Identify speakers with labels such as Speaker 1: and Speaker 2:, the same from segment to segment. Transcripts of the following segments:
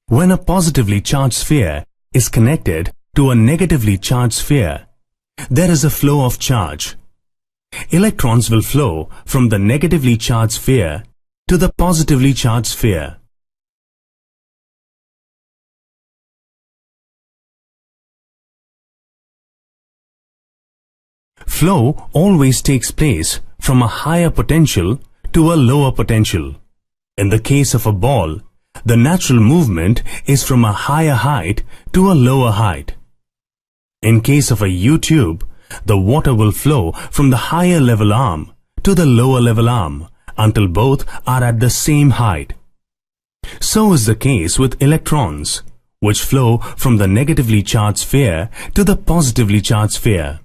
Speaker 1: When a positively charged sphere is connected to a negatively charged sphere, there is a flow of charge. Electrons will flow from the negatively charged sphere to the positively charged sphere. Flow always takes place from a higher potential to a lower potential. In the case of a ball, the natural movement is from a higher height to a lower height. In case of a U-tube, the water will flow from the higher level arm to the lower level arm until both are at the same height. So is the case with electrons, which flow from the negatively charged sphere to the positively charged sphere.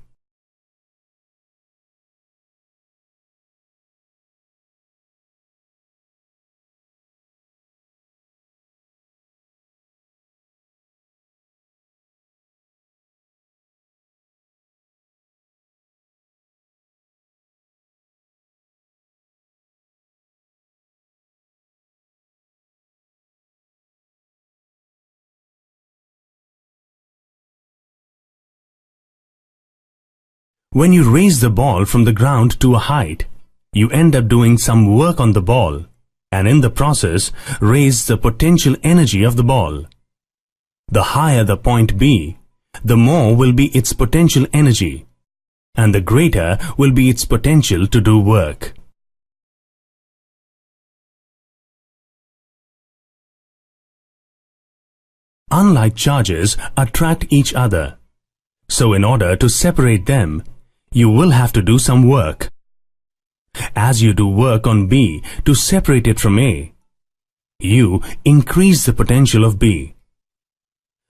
Speaker 1: When you raise the ball from the ground to a height, you end up doing some work on the ball and in the process raise the potential energy of the ball. The higher the point B, the more will be its potential energy, and the greater will be its potential to do work. Unlike charges attract each other, so in order to separate them, you will have to do some work. As you do work on B to separate it from A, you increase the potential of B.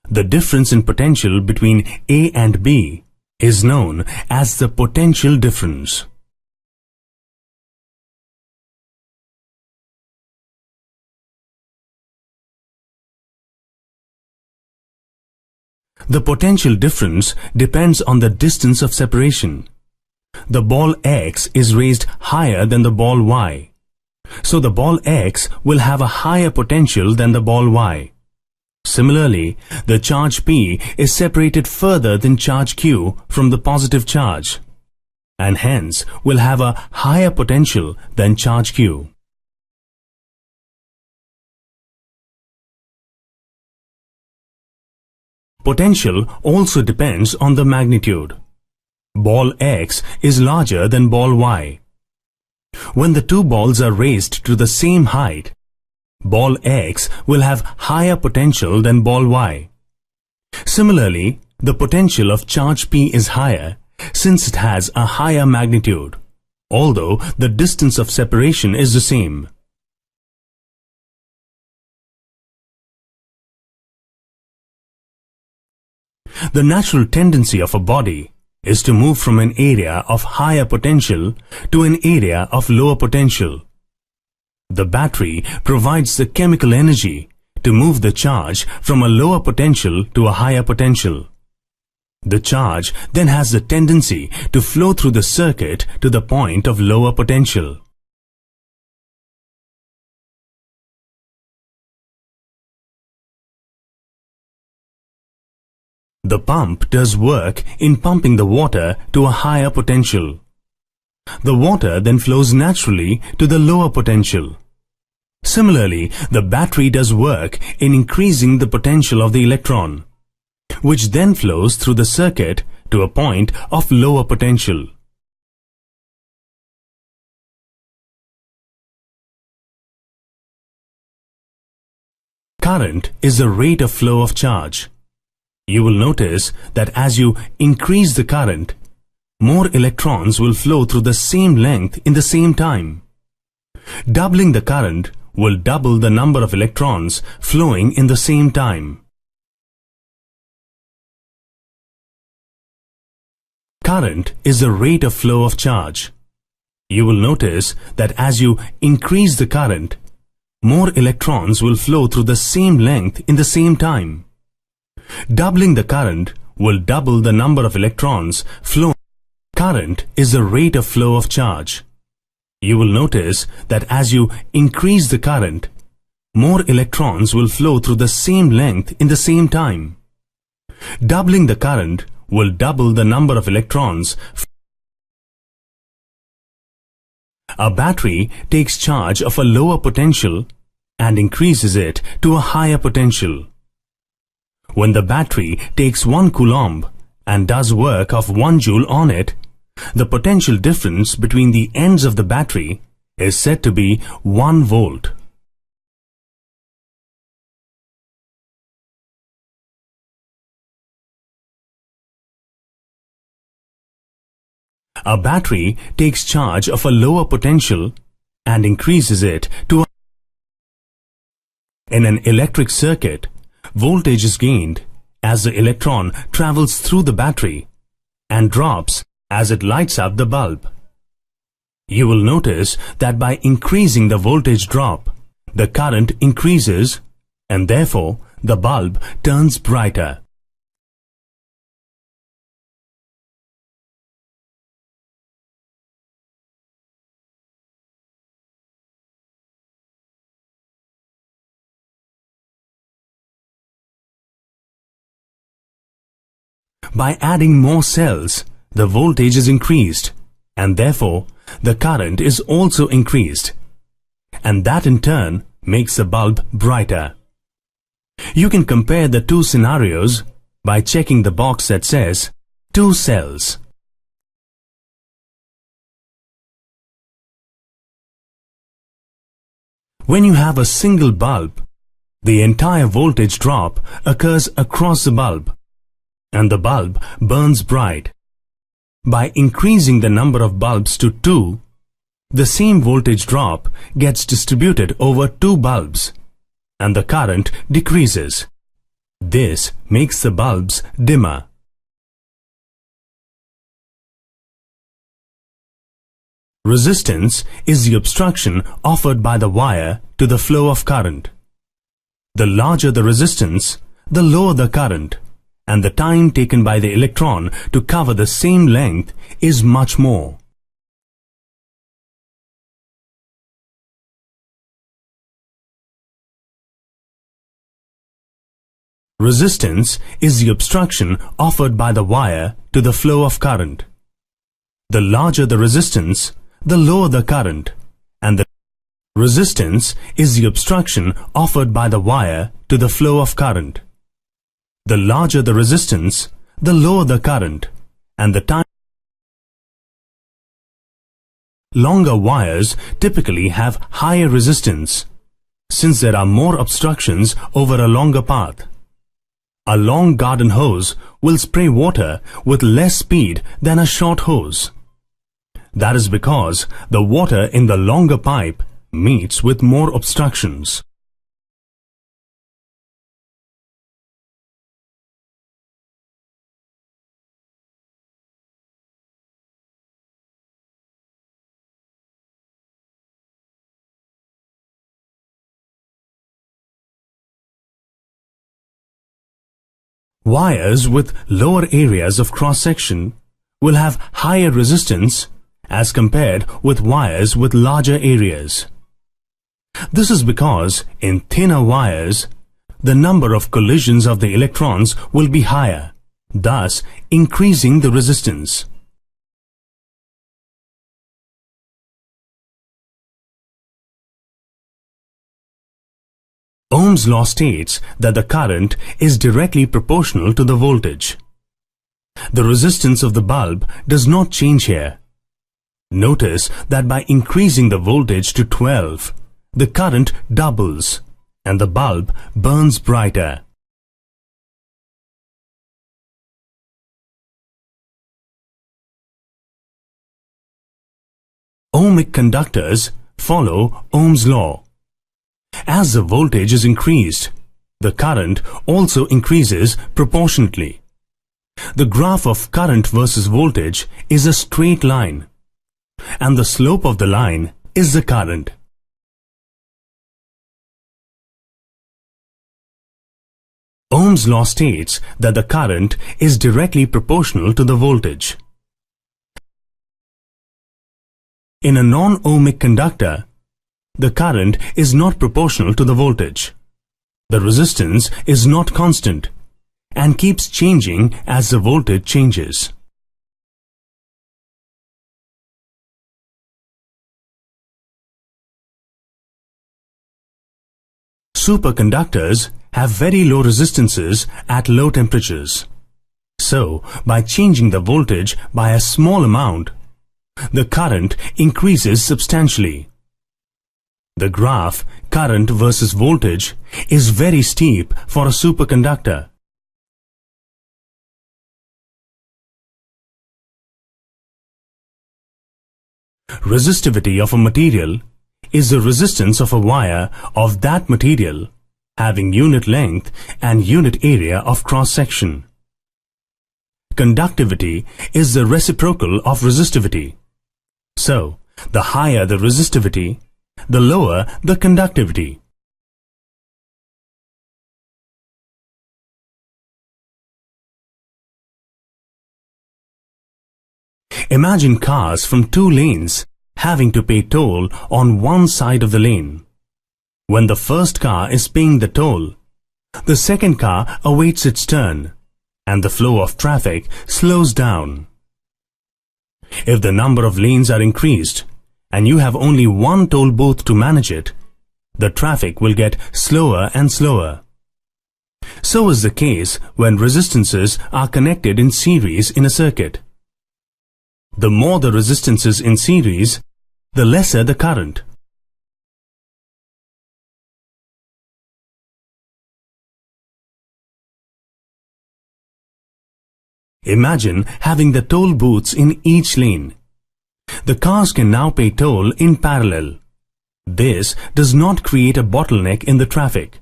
Speaker 1: The difference in potential between A and B is known as the potential difference. The potential difference depends on the distance of separation. The ball X is raised higher than the ball Y. So the ball X will have a higher potential than the ball Y. Similarly, the charge P is separated further than charge Q from the positive charge, and hence will have a higher potential than charge Q. Potential also depends on the magnitude. Ball X is larger than ball Y. When the two balls are raised to the same height, ball X will have higher potential than ball Y. Similarly, the potential of charge P is higher since it has a higher magnitude, although the distance of separation is the same. The natural tendency of a body is to move from an area of higher potential to an area of lower potential. The battery provides the chemical energy to move the charge from a lower potential to a higher potential. The charge then has the tendency to flow through the circuit to the point of lower potential. The pump does work in pumping the water to a higher potential. The water then flows naturally to the lower potential. Similarly, the battery does work in increasing the potential of the electron, which then flows through the circuit to a point of lower potential. Current is the rate of flow of charge. You will notice that as you increase the current, more electrons will flow through the same length in the same time. Doubling the current will double the number of electrons flowing in the same time. Current is the rate of flow of charge. You will notice that as you increase the current, more electrons will flow through the same length in the same time. Doubling the current will double the number of electrons flowing. Current is the rate of flow of charge. You will notice that as you increase the current, more electrons will flow through the same length in the same time. Doubling the current will double the number of electrons. A battery takes charge of a lower potential and increases it to a higher potential. When the battery takes 1 coulomb and does work of 1 joule on it, the potential difference between the ends of the battery is said to be 1 volt. A battery takes charge of a lower potential and increases it to a... In an electric circuit, voltage is gained as the electron travels through the battery and drops as it lights up the bulb. You will notice that by increasing the voltage drop, the current increases and therefore the bulb turns brighter. By adding more cells, the voltage is increased and therefore the current is also increased, and that in turn makes the bulb brighter. You can compare the two scenarios by checking the box that says 2 cells. When you have a single bulb, the entire voltage drop occurs across the bulb, and the bulb burns bright. By increasing the number of bulbs to 2, the same voltage drop gets distributed over 2 bulbs, and the current decreases. This makes the bulbs dimmer. Resistance is the obstruction offered by the wire to the flow of current. The larger the resistance, the lower the current, and the time taken by the electron to cover the same length is much more. Resistance is the obstruction offered by the wire to the flow of current. The larger the resistance, the lower the current, and the resistance is the obstruction offered by the wire to the flow of current. The larger the resistance, the lower the current, and the time. Longer wires typically have higher resistance, since there are more obstructions over a longer path. A long garden hose will spray water with less speed than a short hose. That is because the water in the longer pipe meets with more obstructions. Wires with lower areas of cross-section will have higher resistance as compared with wires with larger areas. This is because in thinner wires, the number of collisions of the electrons will be higher, thus increasing the resistance. Ohm's law states that the current is directly proportional to the voltage. The resistance of the bulb does not change here. Notice that by increasing the voltage to 12, the current doubles and the bulb burns brighter. Ohmic conductors follow Ohm's law. As the voltage is increased, the current also increases proportionately. The graph of current versus voltage is a straight line, and the slope of the line is the current. Ohm's law states that the current is directly proportional to the voltage. In a non-ohmic conductor, the current is not proportional to the voltage. The resistance is not constant and keeps changing as the voltage changes. Superconductors have very low resistances at low temperatures. So, by changing the voltage by a small amount, the current increases substantially. The graph, current versus voltage, is very steep for a superconductor. Resistivity of a material is the resistance of a wire of that material having unit length and unit area of cross-section. Conductivity is the reciprocal of resistivity. So, the higher the resistivity, the lower the conductivity. Imagine cars from two lanes having to pay toll on one side of the lane. When the first car is paying the toll, the second car awaits its turn, and the flow of traffic slows down. If the number of lanes are increased, and you have only one toll booth to manage it, the traffic will get slower and slower. So is the case when resistances are connected in series in a circuit. The more the resistances in series, the lesser the current. Imagine having the toll booths in each lane. The cars can now pay toll in parallel. This does not create a bottleneck in the traffic.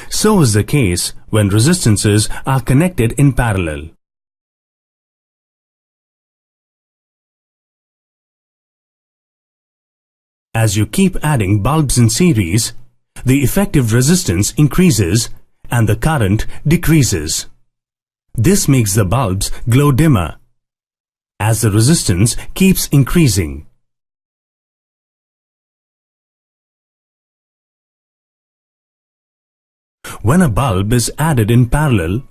Speaker 1: So is the case when resistances are connected in parallel. As you keep adding bulbs in series, the effective resistance increases and the current decreases. This makes the bulbs glow dimmer as the resistance keeps increasing. When a bulb is added in parallel,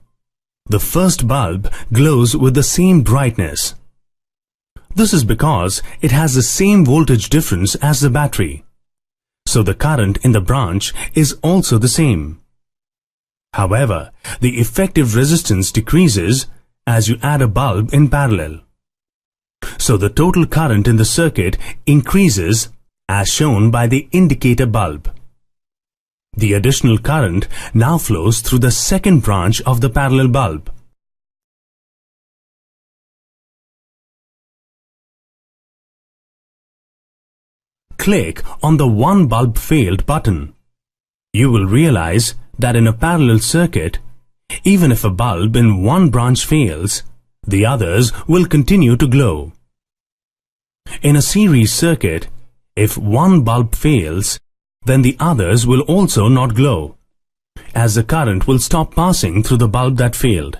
Speaker 1: the first bulb glows with the same brightness. This is because it has the same voltage difference as the battery, so the current in the branch is also the same. However, the effective resistance decreases as you add a bulb in parallel. So the total current in the circuit increases as shown by the indicator bulb. The additional current now flows through the second branch of the parallel bulb. Click on the "One bulb failed" button. You will realize that in a parallel circuit, even if a bulb in one branch fails, the others will continue to glow. In a series circuit, if one bulb fails, then the others will also not glow, as the current will stop passing through the bulb that failed.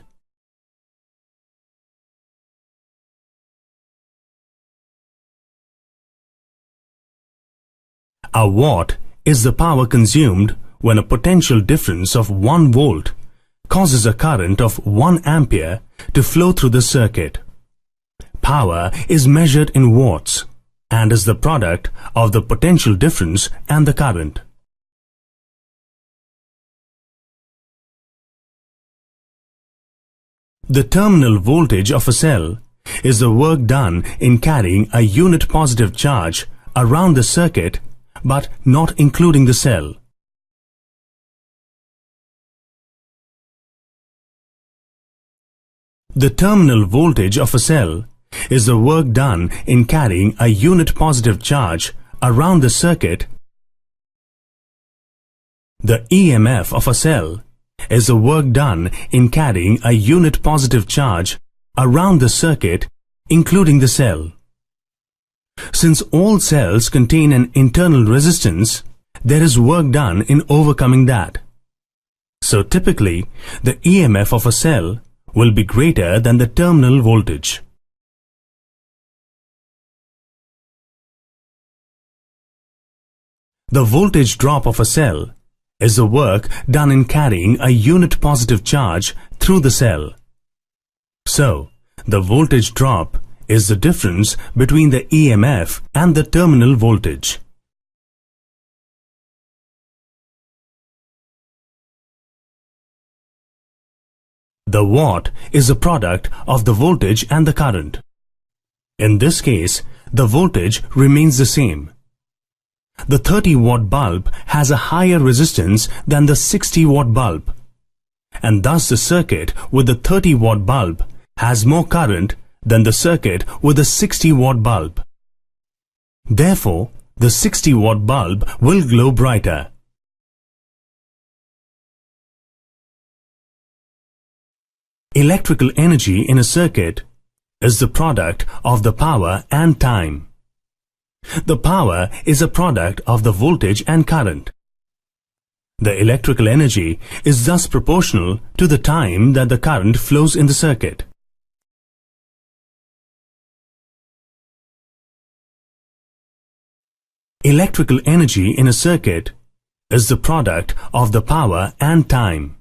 Speaker 1: A watt is the power consumed when a potential difference of 1 volt causes a current of 1 ampere to flow through the circuit. Power is measured in watts and is the product of the potential difference and the current. The terminal voltage of a cell is the work done in carrying a unit positive charge around the circuit but not including the cell. The terminal voltage of a cell is the work done in carrying a unit positive charge around the circuit. The EMF of a cell is the work done in carrying a unit positive charge around the circuit, including the cell. Since all cells contain an internal resistance, there is work done in overcoming that. So typically, the EMF of a cell will be greater than the terminal voltage. The voltage drop of a cell is the work done in carrying a unit positive charge through the cell. So, the voltage drop is the difference between the EMF and the terminal voltage. The watt is a product of the voltage and the current. In this case, the voltage remains the same. The 30-watt bulb has a higher resistance than the 60-watt bulb, and thus the circuit with the 30-watt bulb has more current than the circuit with the 60-watt bulb. Therefore, the 60-watt bulb will glow brighter. Electrical energy in a circuit is the product of the power and time. The power is a product of the voltage and current. The electrical energy is thus proportional to the time that the current flows in the circuit. Electrical energy in a circuit is the product of the power and time.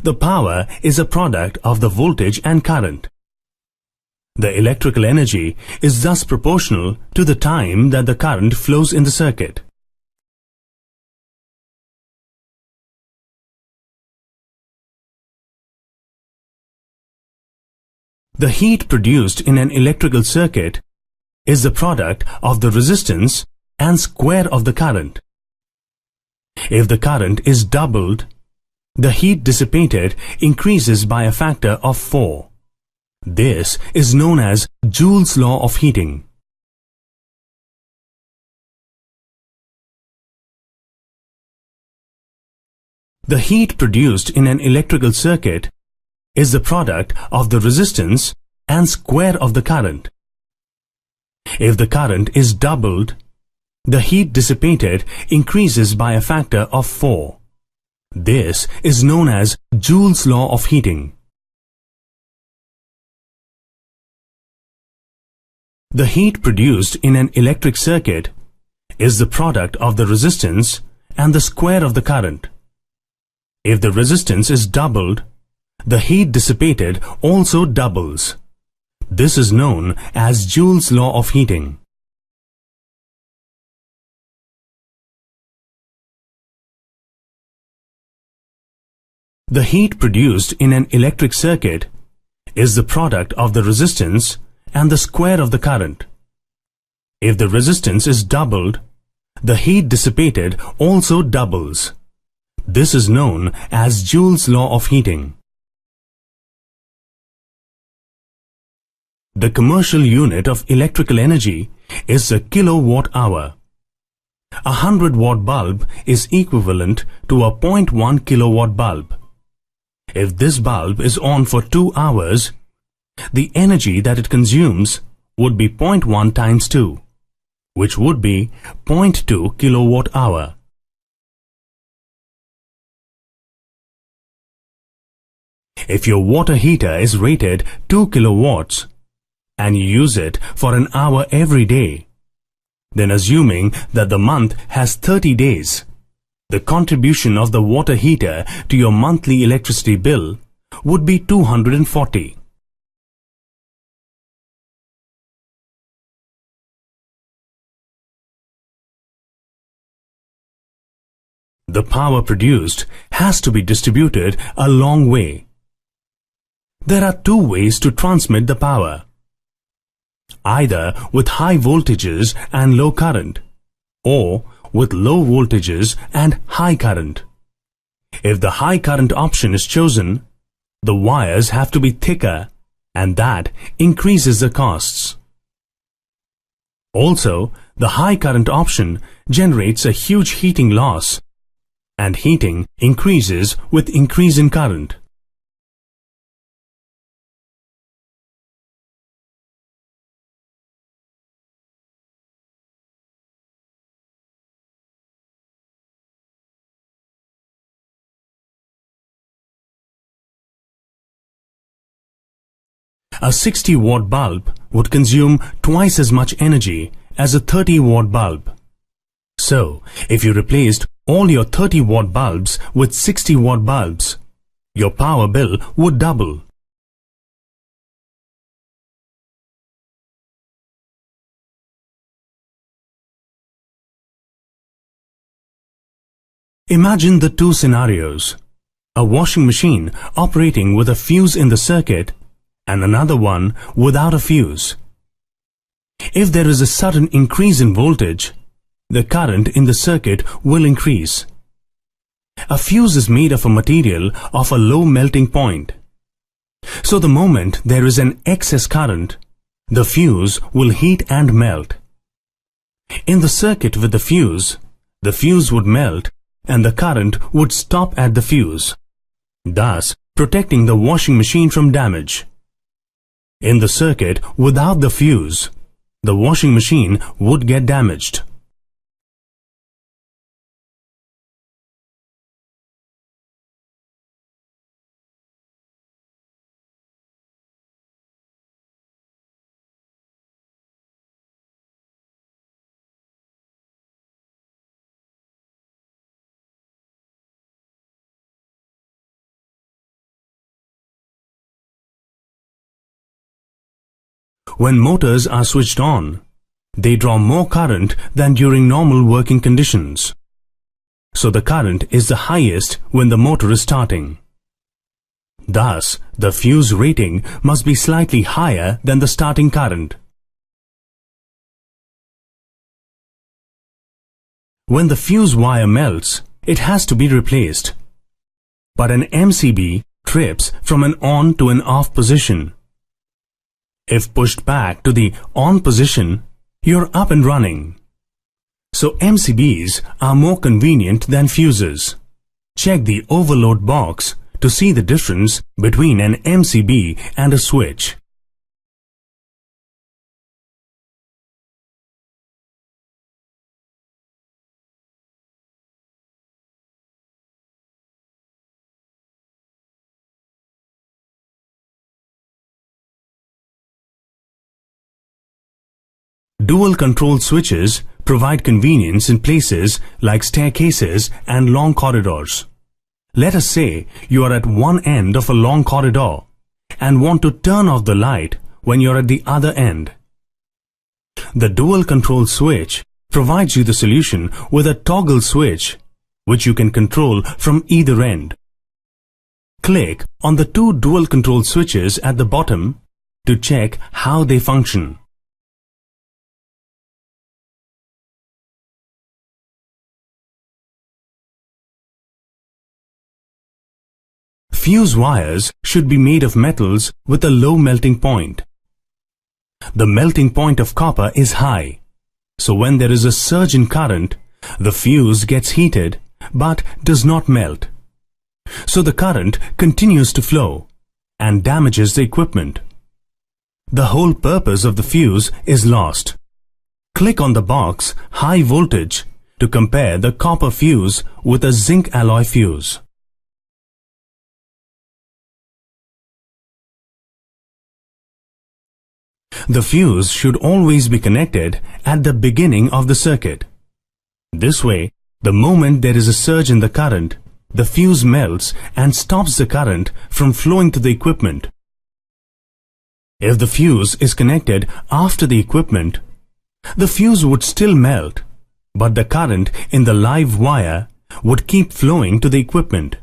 Speaker 1: The power is a product of the voltage and current. The electrical energy is thus proportional to the time that the current flows in the circuit. The heat produced in an electrical circuit is the product of the resistance and square of the current. If the current is doubled, the heat dissipated increases by a factor of 4. This is known as Joule's law of heating. The heat produced in an electrical circuit is the product of the resistance and square of the current. If the current is doubled, the heat dissipated increases by a factor of 4. This is known as Joule's law of heating. The heat produced in an electric circuit is the product of the resistance and the square of the current. If the resistance is doubled, the heat dissipated also doubles. This is known as Joule's law of heating. The heat produced in an electric circuit is the product of the resistance and the square of the current. If the resistance is doubled, the heat dissipated also doubles. This is known as Joule's law of heating. The commercial unit of electrical energy is a kilowatt hour. A 100-watt bulb is equivalent to a 0.1 kilowatt bulb. If this bulb is on for 2 hours, the energy that it consumes would be 0.1 times 2, which would be 0.2 kilowatt hour. If your water heater is rated 2 kilowatts and you use it for an hour every day, then assuming that the month has 30 days, the contribution of the water heater to your monthly electricity bill would be 240. The power produced has to be distributed a long way. There are 2 ways to transmit the power: either with high voltages and low current, or with low voltages and high current. If the high current option is chosen, the wires have to be thicker, and that increases the costs. Also, the high current option generates a huge heating loss, and heating increases with increase in current. A 60-watt bulb would consume twice as much energy as a 30-watt bulb. So, if you replaced all your 30-watt bulbs with 60-watt bulbs, your power bill would double. Imagine the two scenarios: a washing machine operating with a fuse in the circuit and another one without a fuse. If there is a sudden increase in voltage, the current in the circuit will increase. A fuse is made of a material of a low melting point. So the moment there is an excess current, the fuse will heat and melt. In the circuit with the fuse would melt and the current would stop at the fuse, thus protecting the washing machine from damage. In the circuit without the fuse, the washing machine would get damaged. When motors are switched on, they draw more current than during normal working conditions. So the current is the highest when the motor is starting. Thus, the fuse rating must be slightly higher than the starting current. When the fuse wire melts, it has to be replaced. But an MCB trips from an on to an off position. If pushed back to the on position, you're up and running. So MCBs are more convenient than fuses. Check the overload box to see the difference between an MCB and a switch. Dual control switches provide convenience in places like staircases and long corridors. Let us say you are at one end of a long corridor and want to turn off the light when you're at the other end. The dual control switch provides you the solution with a toggle switch, which you can control from either end. Click on the two dual control switches at the bottom to check how they function. Fuse wires should be made of metals with a low melting point. The melting point of copper is high, so when there is a surge in current, the fuse gets heated but does not melt. So the current continues to flow and damages the equipment. The whole purpose of the fuse is lost. Click on the box High Voltage to compare the copper fuse with a zinc alloy fuse. The fuse should always be connected at the beginning of the circuit. This way, the moment there is a surge in the current, the fuse melts and stops the current from flowing to the equipment. If the fuse is connected after the equipment, the fuse would still melt, but the current in the live wire would keep flowing to the equipment.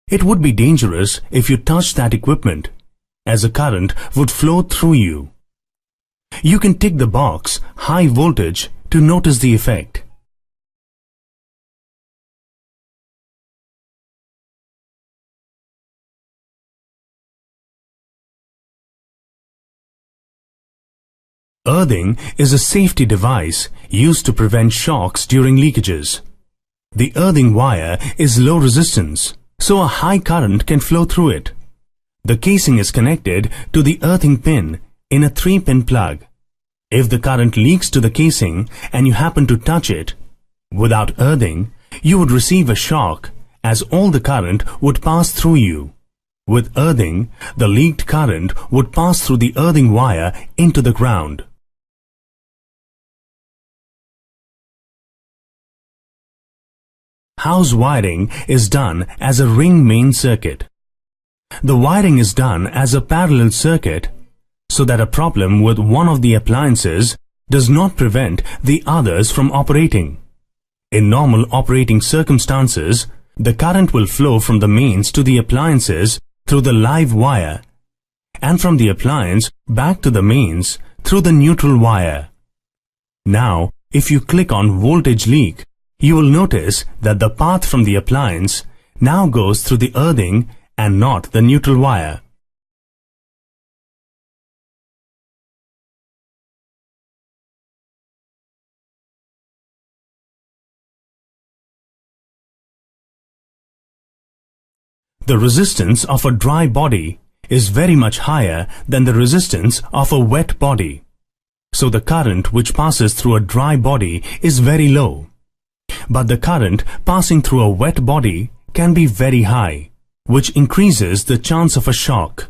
Speaker 1: It would be dangerous if you touched that equipment, as a current would flow through you. You can tick the box High Voltage to notice the effect. Earthing is a safety device used to prevent shocks during leakages. The earthing wire is low resistance, so a high current can flow through it. The casing is connected to the earthing pin in a 3-pin plug. If the current leaks to the casing and you happen to touch it, without earthing, you would receive a shock as all the current would pass through you. With earthing, the leaked current would pass through the earthing wire into the ground. house wiring is done as a ring main circuit. The wiring is done as a parallel circuit so that a problem with one of the appliances does not prevent the others from operating. In normal operating circumstances, the current will flow from the mains to the appliances through the live wire and from the appliance back to the mains through the neutral wire. Now, if you click on voltage leak, you will notice that the path from the appliance now goes through the earthing and not the neutral wire. The resistance of a dry body is very much higher than the resistance of a wet body. So the current which passes through a dry body is very low. But the current passing through a wet body can be very high, which increases the chance of a shock.